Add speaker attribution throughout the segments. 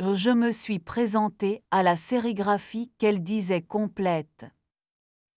Speaker 1: Je me suis présentée à la sérigraphie qu'elle disait complète.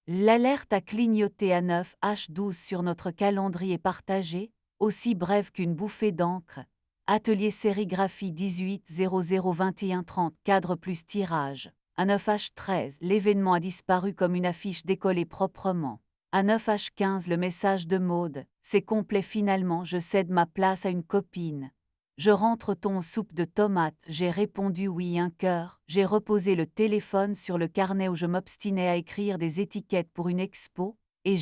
Speaker 1: L'alerte a clignoté à 9h12 sur notre calendrier partagé, aussi brève qu'une bouffée d'encre. Atelier sérigraphie 18 00 21 30 cadre plus tirage. À 9h13, l'événement a disparu comme une affiche décollée proprement. À 9h15, le message de Maude, c'est complet finalement, je cède ma place à une copine. Je rentre ton soupe de tomates, j'ai répondu oui un cœur, j'ai reposé le téléphone sur le carnet où je m'obstinais à écrire des étiquettes pour une expo, et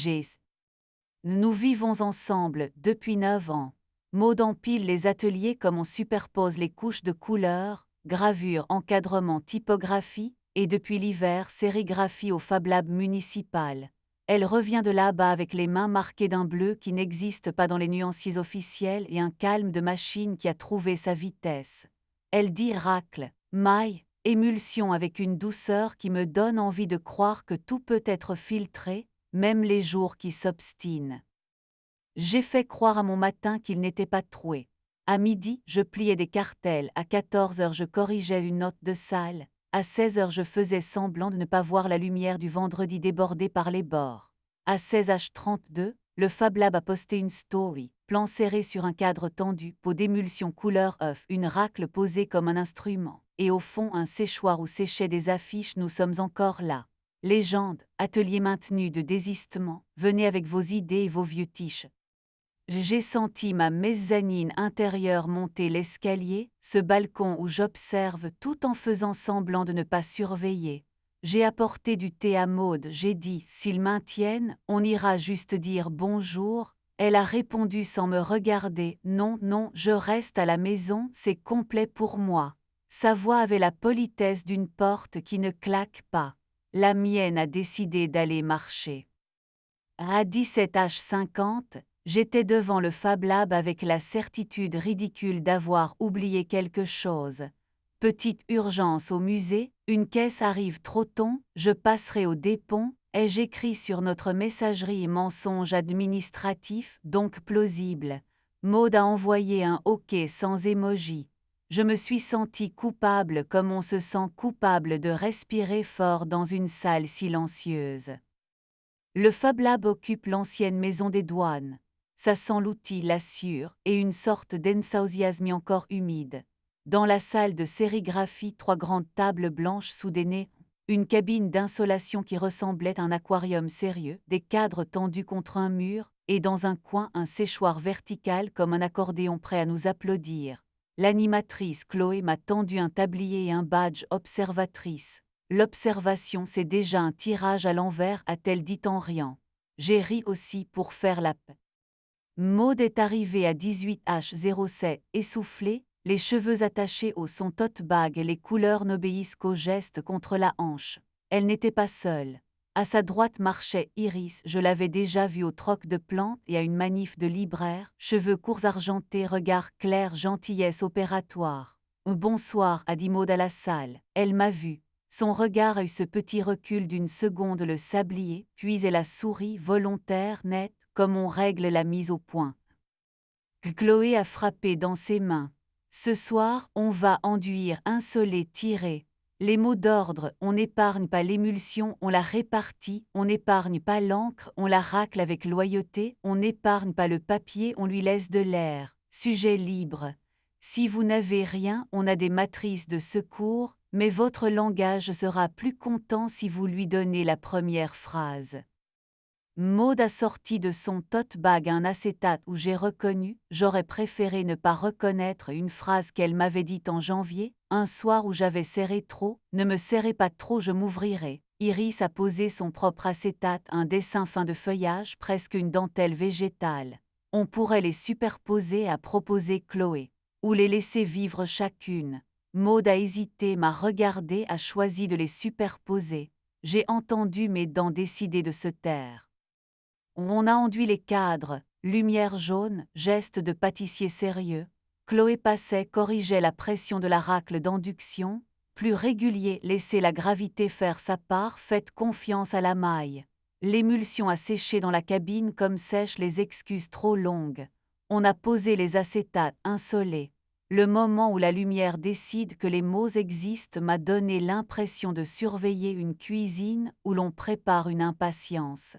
Speaker 1: Nous vivons ensemble depuis 9 ans. Maud empile les ateliers comme on superpose les couches de couleurs, gravure, encadrement, typographie, et depuis l'hiver sérigraphie au Fab Lab municipal. Elle revient de là-bas avec les mains marquées d'un bleu qui n'existe pas dans les nuanciers officiels et un calme de machine qui a trouvé sa vitesse. Elle dit racle, maille, émulsion avec une douceur qui me donne envie de croire que tout peut être filtré, même les jours qui s'obstinent. J'ai fait croire à mon matin qu'il n'était pas troué. À midi, je pliais des cartels, à 14h je corrigeais une note de salle, à 16h je faisais semblant de ne pas voir la lumière du vendredi débordée par les bords. À 16h32, le Fab Lab a posté une story, plan serré sur un cadre tendu, peau d'émulsion couleur œuf, une racle posée comme un instrument, et au fond un séchoir où séchaient des affiches. Nous sommes encore là. Légende, atelier maintenu de désistement, venez avec vos idées et vos vieux tiches. J'ai senti ma mezzanine intérieure monter l'escalier, ce balcon où j'observe tout en faisant semblant de ne pas surveiller. J'ai apporté du thé à Maude, j'ai dit, s'ils maintiennent, on ira juste dire bonjour. Elle a répondu sans me regarder, non, non, je reste à la maison, c'est complet pour moi. Sa voix avait la politesse d'une porte qui ne claque pas. La mienne a décidé d'aller marcher. À 17h50, j'étais devant le Fab Lab avec la certitude ridicule d'avoir oublié quelque chose. Petite urgence au musée, une caisse arrive trop tôt, je passerai au dépôt, ai-je écrit sur notre messagerie mensonge administratif, donc plausible. Maude a envoyé un OK sans émoji. Je me suis senti coupable comme on se sent coupable de respirer fort dans une salle silencieuse. Le Fab Lab occupe l'ancienne maison des douanes. Ça sent l'outil, l'assure, et une sorte d'enthousiasme encore humide. Dans la salle de sérigraphie, 3 grandes tables blanches soudainées, une cabine d'insolation qui ressemblait à un aquarium sérieux, des cadres tendus contre un mur, et dans un coin un séchoir vertical comme un accordéon prêt à nous applaudir. L'animatrice Chloé m'a tendu un tablier et un badge observatrice. L'observation, c'est déjà un tirage à l'envers, a-t-elle dit en riant. J'ai ri aussi pour faire la paix. Maude est arrivée à 18h07, essoufflée, les cheveux attachés au son tote bag et les couleurs n'obéissent qu'au geste contre la hanche. Elle n'était pas seule. À sa droite marchait Iris, je l'avais déjà vue au troc de plantes et à une manif de libraire, cheveux courts argentés, regard clair, gentillesse opératoire. Bonsoir, a dit Maude à la salle. Elle m'a vue. Son regard a eu ce petit recul d'une seconde, le sablier, puis elle a souri, volontaire, nette, comme on règle la mise au point. Chloé a frappé dans ses mains. Ce soir, on va enduire, insoler, tirer. Les mots d'ordre, on n'épargne pas l'émulsion, on la répartit, on n'épargne pas l'encre, on la racle avec loyauté, on n'épargne pas le papier, on lui laisse de l'air. Sujet libre. Si vous n'avez rien, on a des matrices de secours, mais votre langage sera plus content si vous lui donnez la première phrase. Maude a sorti de son tote bag un acétate où j'ai reconnu, j'aurais préféré ne pas reconnaître une phrase qu'elle m'avait dite en janvier, un soir où j'avais serré trop, ne me serrez pas trop, je m'ouvrirai. Iris a posé son propre acétate, un dessin fin de feuillage, presque une dentelle végétale. On pourrait les superposer, a proposé Chloé. Ou les laisser vivre chacune. Maude a hésité, m'a regardé, a choisi de les superposer. J'ai entendu mes dents décider de se taire. On a enduit les cadres, lumière jaune, geste de pâtissier sérieux. Chloé passait, corrigeait la pression de la racle d'induction, plus régulier, laissez la gravité faire sa part, faites confiance à la maille. L'émulsion a séché dans la cabine comme sèchent les excuses trop longues. On a posé les acétates insolés. Le moment où la lumière décide que les mots existent m'a donné l'impression de surveiller une cuisine où l'on prépare une impatience.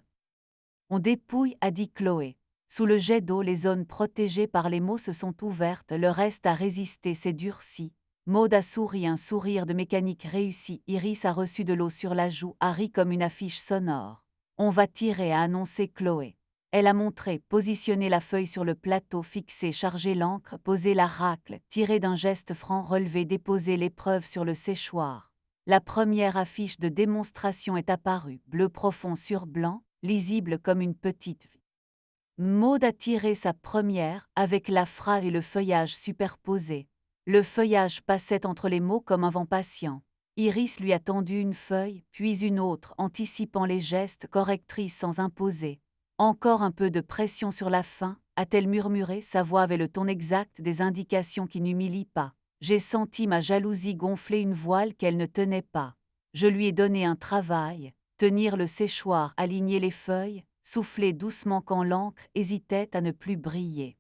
Speaker 1: On dépouille, a dit Chloé. Sous le jet d'eau, les zones protégées par les mots se sont ouvertes, le reste a résisté s'est durci. Maud a souri, un sourire de mécanique réussi. Iris a reçu de l'eau sur la joue, a ri comme une affiche sonore. On va tirer, a annoncé Chloé. Elle a montré, positionné la feuille sur le plateau, fixé, chargé l'encre, posé la racle, tiré d'un geste franc, relevé, déposé l'épreuve sur le séchoir. La première affiche de démonstration est apparue, bleu profond sur blanc, lisible comme une petite vie. Maud a tiré sa première, avec la phrase et le feuillage superposés. Le feuillage passait entre les mots comme un vent patient. Iris lui a tendu une feuille, puis une autre, anticipant les gestes, correctrice sans imposer. Encore un peu de pression sur la fin, a-t-elle murmuré, sa voix avait le ton exact des indications qui n'humilient pas. J'ai senti ma jalousie gonfler une voile qu'elle ne tenait pas. Je lui ai donné un travail, tenir le séchoir, aligner les feuilles, souffler doucement quand l'encre hésitait à ne plus briller.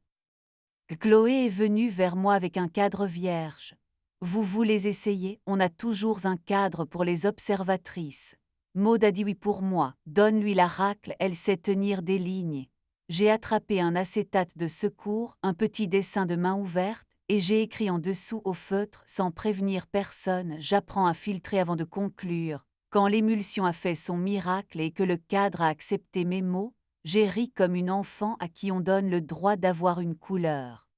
Speaker 1: Chloé est venue vers moi avec un cadre vierge. Vous voulez essayer? On a toujours un cadre pour les observatrices. Maud a dit oui pour moi. Donne-lui la racle, elle sait tenir des lignes. J'ai attrapé un acétate de secours, un petit dessin de main ouverte, et j'ai écrit en dessous au feutre, sans prévenir personne, j'apprends à filtrer avant de conclure. Quand l'émulsion a fait son miracle et que le cadre a accepté mes mots, j'ai ri comme une enfant à qui on donne le droit d'avoir une couleur.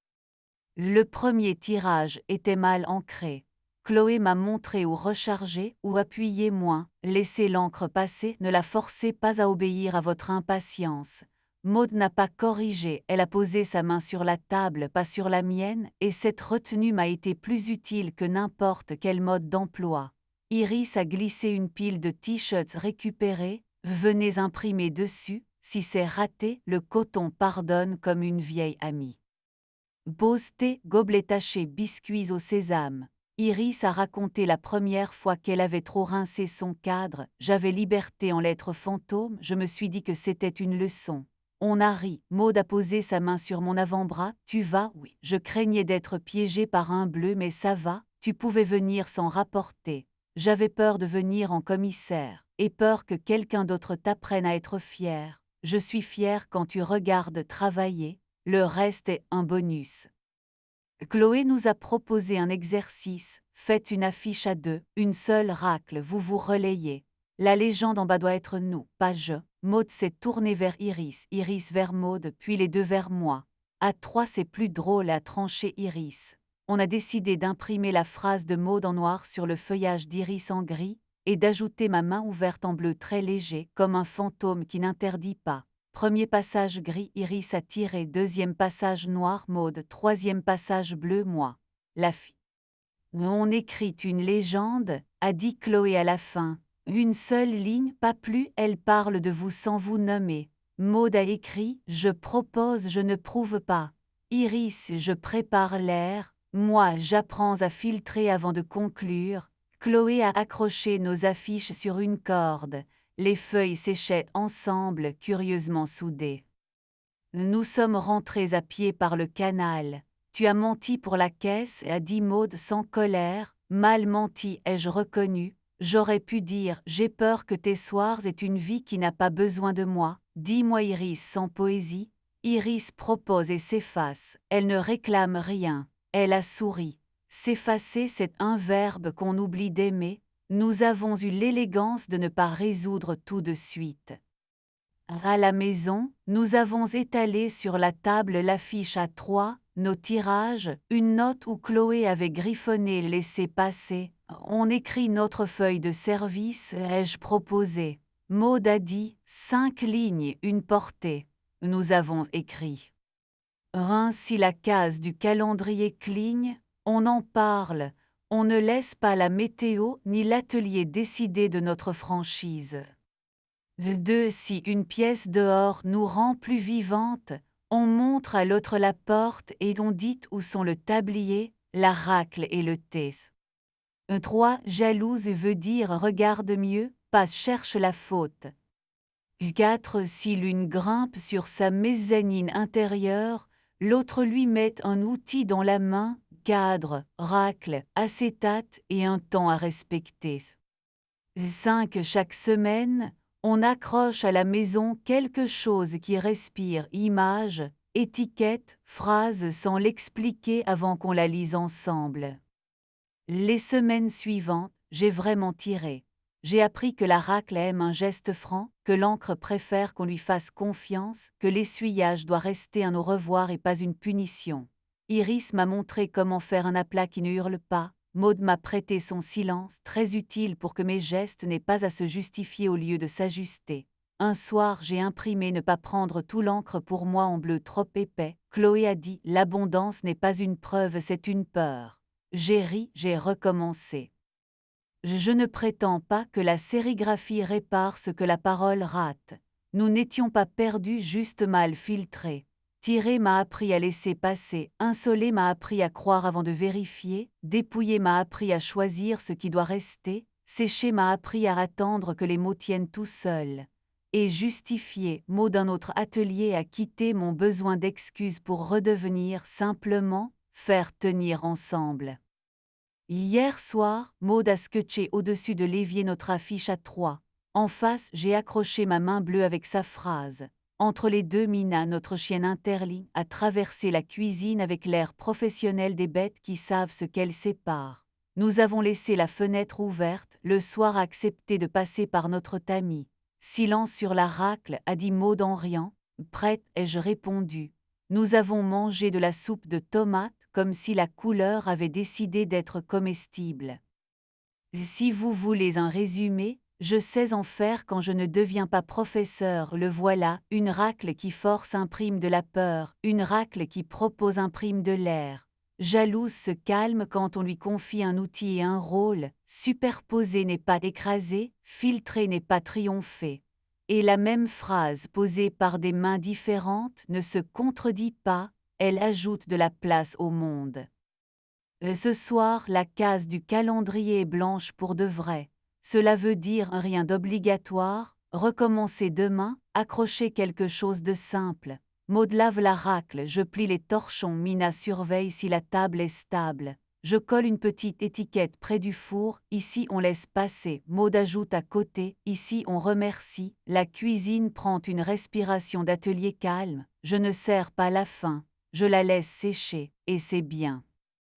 Speaker 1: Le premier tirage était mal ancré. Chloé m'a montré où recharger, où appuyer moins, laissez l'encre passer, ne la forcez pas à obéir à votre impatience. Maud n'a pas corrigé, elle a posé sa main sur la table, pas sur la mienne, et cette retenue m'a été plus utile que n'importe quel mode d'emploi. Iris a glissé une pile de t-shirts récupérés, venez imprimer dessus, si c'est raté, le coton pardonne comme une vieille amie. Pause thé, gobelet taché, biscuits au sésame. Iris a raconté la première fois qu'elle avait trop rincé son cadre, j'avais liberté en lettres fantômes, je me suis dit que c'était une leçon. On a ri, Maud a posé sa main sur mon avant-bras, tu vas? Oui. Je craignais d'être piégée par un bleu mais ça va, tu pouvais venir sans rapporter. J'avais peur de venir en commissaire, et peur que quelqu'un d'autre t'apprenne à être fier. Je suis fière quand tu regardes travailler, le reste est un bonus. Chloé nous a proposé un exercice, faites une affiche à deux, une seule racle, vous vous relayez. La légende en bas doit être nous, pas je. Maud s'est tournée vers Iris, Iris vers Maud, puis les deux vers moi. À trois c'est plus drôle, a tranché Iris. On a décidé d'imprimer la phrase de Maud en noir sur le feuillage d'Iris en gris, et d'ajouter ma main ouverte en bleu très léger, comme un fantôme qui n'interdit pas. Premier passage gris, Iris a tiré, deuxième passage noir, Maud, troisième passage bleu, moi. La fille. On écrit une légende, a dit Chloé à la fin. Une seule ligne, pas plus, elle parle de vous sans vous nommer. Maud a écrit, je propose, je ne prouve pas. Iris, je prépare l'air. Moi, j'apprends à filtrer avant de conclure. Chloé a accroché nos affiches sur une corde. Les feuilles séchaient ensemble, curieusement soudées. Nous sommes rentrés à pied par le canal. Tu as menti pour la caisse, a dit Maud sans colère. Mal menti, ai-je reconnu. J'aurais pu dire, j'ai peur que tes soirs aient une vie qui n'a pas besoin de moi. Dis-moi Iris sans poésie. Iris propose et s'efface, elle ne réclame rien. Elle a souri. S'effacer, c'est un verbe qu'on oublie d'aimer. Nous avons eu l'élégance de ne pas résoudre tout de suite. À la maison, nous avons étalé sur la table l'affiche à trois, nos tirages, une note où Chloé avait griffonné laissé passer. On écrit notre feuille de service, ai-je proposé. Maud a dit, 5 lignes, une portée. Nous avons écrit. Si la case du calendrier cligne, on en parle, on ne laisse pas la météo ni l'atelier décider de notre franchise. 2. Si une pièce dehors nous rend plus vivantes, on montre à l'autre la porte et on dit où sont le tablier, la racle et le thé. 3. Jalouse veut dire regarde mieux, pas cherche la faute. 4. Si l'une grimpe sur sa mezzanine intérieure, l'autre lui met un outil dans la main, cadre, racle, acétate et un temps à respecter. 5. Chaque semaine, on accroche à la maison quelque chose qui respire image, étiquette, phrase sans l'expliquer avant qu'on la lise ensemble. Les semaines suivantes, j'ai vraiment tiré. J'ai appris que la racle aime un geste franc, que l'encre préfère qu'on lui fasse confiance, que l'essuyage doit rester un au revoir et pas une punition. Iris m'a montré comment faire un aplat qui ne hurle pas. Maud m'a prêté son silence, très utile pour que mes gestes n'aient pas à se justifier au lieu de s'ajuster. Un soir, j'ai imprimé ne pas prendre tout l'encre pour moi en bleu trop épais. Chloé a dit « L'abondance n'est pas une preuve, c'est une peur ». J'ai ri, j'ai recommencé. Je ne prétends pas que la sérigraphie répare ce que la parole rate. Nous n'étions pas perdus, juste mal filtrés. Tirer m'a appris à laisser passer, insoler m'a appris à croire avant de vérifier, dépouiller m'a appris à choisir ce qui doit rester, sécher m'a appris à attendre que les mots tiennent tout seuls. Et justifier, mot d'un autre atelier, à quitter mon besoin d'excuses pour redevenir simplement, faire tenir ensemble. Hier soir, Maud a scotché au-dessus de l'évier notre affiche à 3. En face, j'ai accroché ma main bleue avec sa phrase. Entre les deux, Mina, notre chienne interligne, a traversé la cuisine avec l'air professionnel des bêtes qui savent ce qu'elles séparent. Nous avons laissé la fenêtre ouverte, le soir a accepté de passer par notre tamis. Silence sur la racle, a dit Maud en riant. Prête, ai-je répondu. Nous avons mangé de la soupe de tomates, comme si la couleur avait décidé d'être comestible. Si vous voulez un résumé, je sais en faire quand je ne deviens pas professeur, le voilà, une racle qui force imprime de la peur, une racle qui propose imprime de l'air. Jalouse se calme quand on lui confie un outil et un rôle, superposé n'est pas écrasé, filtré n'est pas triomphé. Et la même phrase posée par des mains différentes ne se contredit pas, elle ajoute de la place au monde. Ce soir, la case du calendrier est blanche pour de vrai. Cela veut dire rien d'obligatoire, recommencer demain, accrocher quelque chose de simple. Maud lave la racle, je plie les torchons, Mina surveille si la table est stable. Je colle une petite étiquette près du four, ici on laisse passer. Maud ajoute à côté, ici on remercie. La cuisine prend une respiration d'atelier calme. Je ne serre pas la faim, je la laisse sécher, et c'est bien.